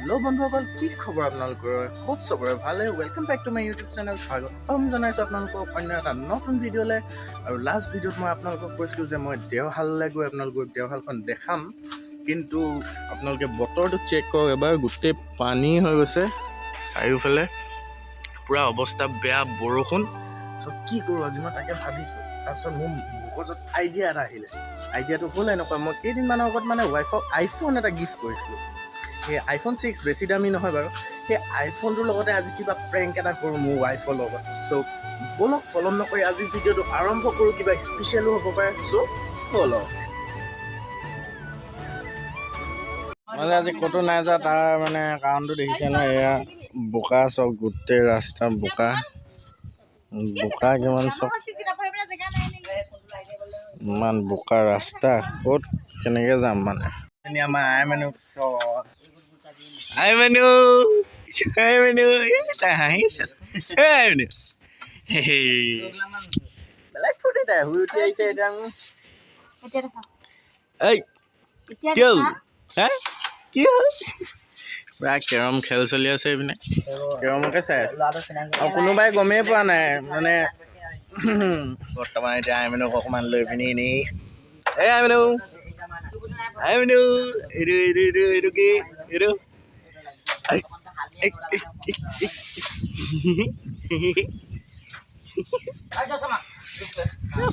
Hello' বন্ধুসকল, কি খবৰ আপোনালোকৰ? খুব চবৰে ভালে। Welcome back to my YouTube channel. স্বাগতম জনাইছোঁ আপোনালোকক অন্য এটা নতুন ভিডিঅ'লৈ। আৰু লাষ্ট ভিডিঅ'ত মই আপোনালোকক কৈছিলোঁ যে মই দেওশাললৈ গৈ আপোনালোকক দেওশালখন দেখাম, কিন্তু আপোনালোকে বতৰটো চেক কৰক এবাৰ। গোটেই পানী হৈ গৈছে চাৰিওফালে, পূৰা অৱস্থা বেয়া, বৰষুণ। চ' কি কৰোঁ আজি মই তাকে ভাবিছোঁ। তাৰপিছত মোৰ মগজত আইডিয়া এটা আহিলে। আইডিয়াটো হ'ল এনেকুৱা, মই কেইদিনমানৰ আগত মানে ৱাইফক আইফোন এটা গিফ্ট কৰিছিলোঁ। সেই আইফোন 6 বেছি দামী নহয় বাৰু। সেই আইফোনটোৰ লগতে আজি কিবা প্ৰেংক এটা কৰোঁ মোৰ ৱাইফৰ লগত। চ' ব'লক পলম নকৰি আজি ভিডিঅ'টো আৰম্ভ কৰোঁ। কিবা স্পেচিয়েলো হ'ব পাৰে, চ' ব'লক। মানে আজি ক'তো নাই যোৱা, তাৰ মানে কাৰণটো দেখিছে ন, এয়া বোকা চব, গোটেই ৰাস্তা বোকা বোকা কিমান চব, ইমান বোকা ৰাস্তা, ক'ত কেনেকৈ যাম মানে। আমাৰ আই মানুহ হাঁহিছে বেলেগ ফুটি তাই শুই উঠি আহিছে এতিয়া। কি হ'ল? পুৰা কেৰম খেল চলি আছে এইপিনে, কেৰমকে চাই আছে। আৰু কোনোবাই গমেই পোৱা নাই মানে বৰ্তমান এতিয়া আই মানুহক অকণমান লৈ পিনি এনেই আই মানুহ এইটো কি এইটো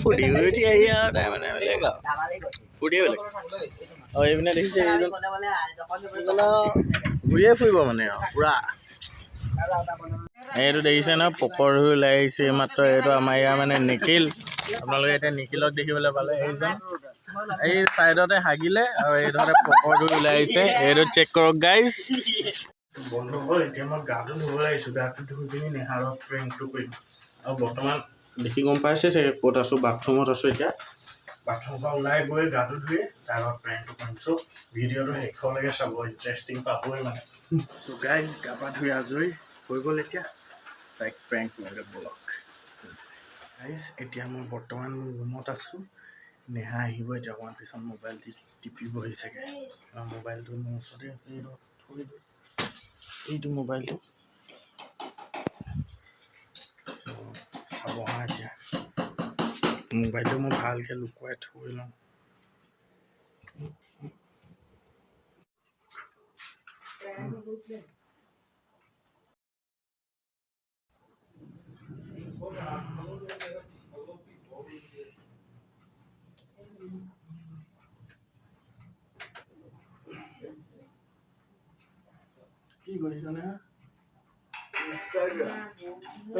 ফুটি উঠি আহি আৰু তাই মানে বেলেগ আৰু ফুটিয়ে বেলেগ। আৰু এইপিনে দেখিছে ঘূৰিয়ে ফুৰিব মানে আৰু পুৰা। এইটো দেখিছে ন, পকৰ হৈ ওলাই আহিছে মাত্ৰ। এইটো আমাৰ ইয়াৰ মানে নিখিল। আপোনালোকে এতিয়া নিখিলক দেখিবলৈ পালে। এইজন এই চাইডতে হাগিলে আৰু এইডোখৰতে পকৰ হৈ ওলাই আহিছে। এইটো চেক কৰক গাইজ। বন্ধুসকল, এতিয়া মই গাটো ধুবলৈ আহিছোঁ। গাটো ধুই পিনি নেহাৰক প্ৰেংকটো কৰিম। আৰু বৰ্তমান দেখি গম পাইছে চাগে ক'ত আছোঁ, বাথৰুমত আছোঁ। এতিয়া বাথৰুমৰ পৰা ওলাই গৈ গাটো ধুই তাৰ লগত প্ৰেংকটো কৰিম। চ' ভিডিঅ'টো শেষলৈকে চাব, ইণ্টাৰেষ্টিং পাবই মানে। চ' গাইজ, গা পা ধুই আজৰি হৈ গ'ল। এতিয়া তাইক প্ৰেংক কৰিলে ব'লক। গাইজ, এতিয়া মই বৰ্তমান ৰুমত আছোঁ। নেহা আহিব এতিয়া অকণমান পিছত, মোবাইল টিপিবহি চাগে। মোবাইলটো মোৰ ওচৰতে আছে, এইটো থৈ দিওঁ। এইটো মোবাইলটো চাব হা। এতিয়া মোবাইলটো মই ভালকৈ লুকুৱাই থৈ লওঁ। কি কৰিছ নে?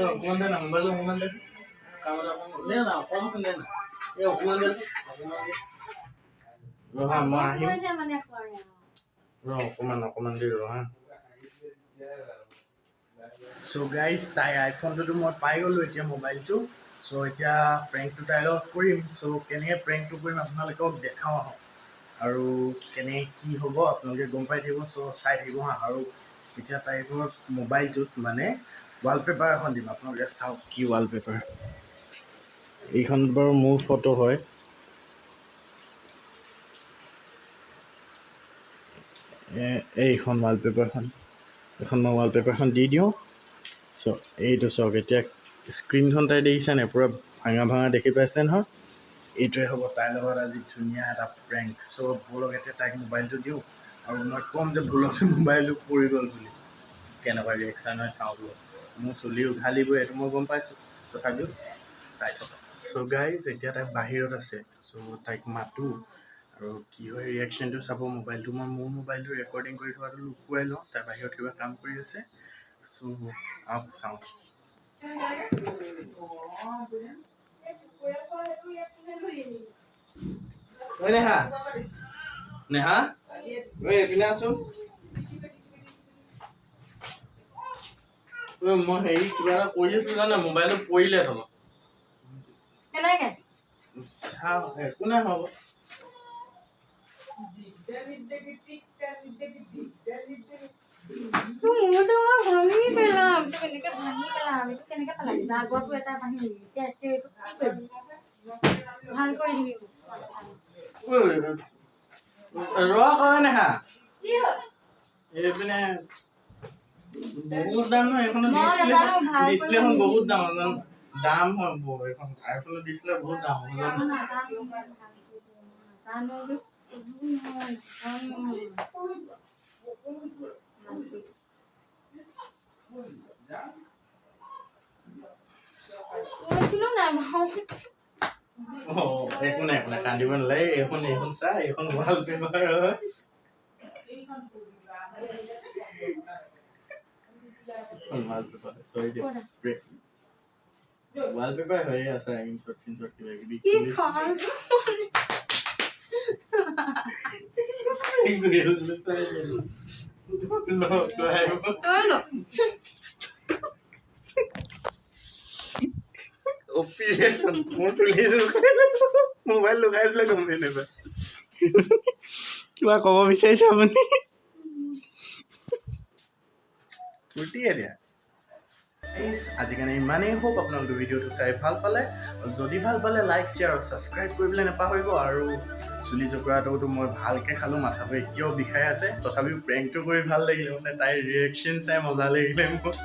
অকণমান দে না, মোবাইলটো অকণমান দে। ৰহা, মই আহিম। অকণমান দেৰি ৰহা। চ' গাইজ, তাই আইফোনটোতো মই পাই গ'লোঁ এতিয়া মোবাইলটো। চ' এতিয়া প্ৰেংকটো তাইৰ লগত কৰিম। চ' কেনেকৈ প্ৰেংকটো কৰিম আপোনালোকক দেখাওঁ আহক। আৰু কেনেকৈ কি হ'ব আপোনালোকে গম পাই থাকিব। চ' চাই থাকিব হা। আৰু এতিয়া তাইৰ মোবাইলটোত মানে ৱালপেপাৰ এখন দিম। আপোনালোকে চাওক কি ৱালপেপাৰ। এইখন বাৰু মোৰ ফটো হয়। এইখন ৱালপেপাৰখন, এখন মই ৱালপেপাৰখন দি দিওঁ। চ' এইটো চাওক, এতিয়া স্ক্ৰীণখন তাই দেখিছে নাই, পূৰা ভাঙা দেখি পাইছে নহয়। এইটোৱে হ'ব তাইৰ লগত আজি ধুনীয়া এটা প্ৰেংক। চ' ব'লক এতিয়া তাইক মোবাইলটো দিওঁ। আৰু মই ক'ম যে ভুলতে মোবাইলটো পৰি গ'ল বুলি। কেনেকুৱা ৰিয়েকশ্যন হয় চাওঁ বোলো। মোৰ চুলি উঘালিবই, এইটো মই গম পাইছোঁ, তথাপিও চাই থকা। চ' গাইজ, এতিয়া তাই বাহিৰত আছে। চ' তাইক মাতোঁ আৰু কি হয় ৰিয়েকশ্যনটো চাব। মোবাইলটো মই মোৰ মোবাইলটো ৰেকৰ্ডিং কৰি থোৱাটো লুকুৱাই লওঁ। তাই বাহিৰত কিবা কাম কৰি আছে। চ' আহক চাওঁ। নেহা, নেহা, এইপিনে আছোন। মই হেৰি কিবা এটা কৰি আছোঁ জানা, মোবাইলটো পৰিলে তলত। একো নাই হ'ব। ৰ কয় নেহা, এইপিনে বহুত দাম নহয় এখনৰ ডিসপ্লেখন বহুত দাম দাম হয় এখন আইফোনৰ ডিসপ্লে বহুত দাম একো নাই কান্দিব নালাগে এখন চা এখন ভাল পেপাৰ হয় wallpaper hoye asa insert kiba kibi ki khar operation mobile logai dile gome neba kiba kobo bichaise apuni uti area আজি কাৰণে ইমানেই হোক আপোনালোকে ভিডিঅ'টো চাই ভাল পালে যদি ভাল পালে লাইক শ্বেয়াৰ আৰু ছাবস্ক্ৰাইব কৰিবলৈ নাপাহৰিব আৰু চুলি জকৰাটো মই ভালকৈ খালোঁ মাথাটো এতিয়াও বিষাই আছে তথাপিও প্ৰেংকটো কৰি ভাল লাগিলে মানে তাইৰ ৰিয়েকশ্যন চাই মজা লাগিলে মোৰ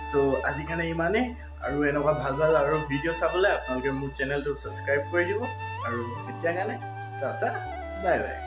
চ' আজি কাৰণে ইমানেই আৰু এনেকুৱা ভাল ভাল আৰু ভিডিঅ' চাবলৈ আপোনালোকে মোৰ চেনেলটো ছাবস্ক্ৰাইব কৰি দিব আৰু এতিয়া কাৰণে টাটা বাই বাই